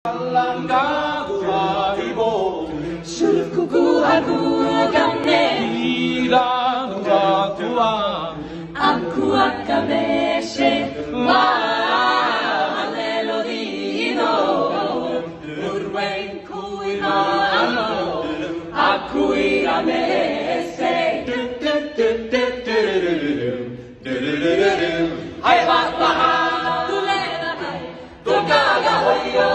Langgatua ibo Syukurku aku gamne Ilang tua Aku akan beshe Wa melodino Urwen kuimano Aku iramese Hai baha Tulera hai Tokaga hoyo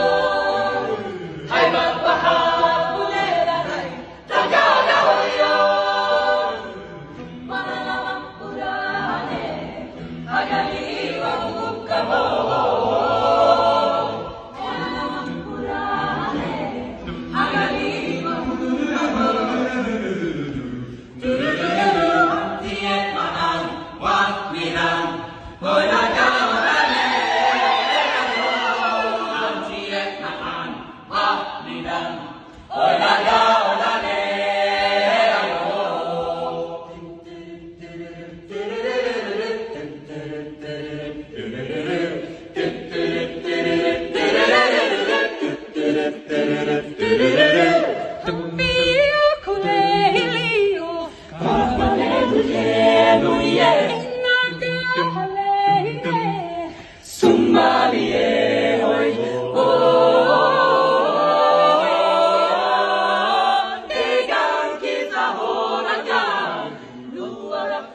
Hai baha Tulera hai Tokaga hoyo Malawang purane Hagani wa ukamo Malawang purane Hagani wa ukamo Tiye maan Wat mirang Hola kamarane Tiye maan Wat mirang Hola kamarane Sumalie hoy Tegang kita horakan Luar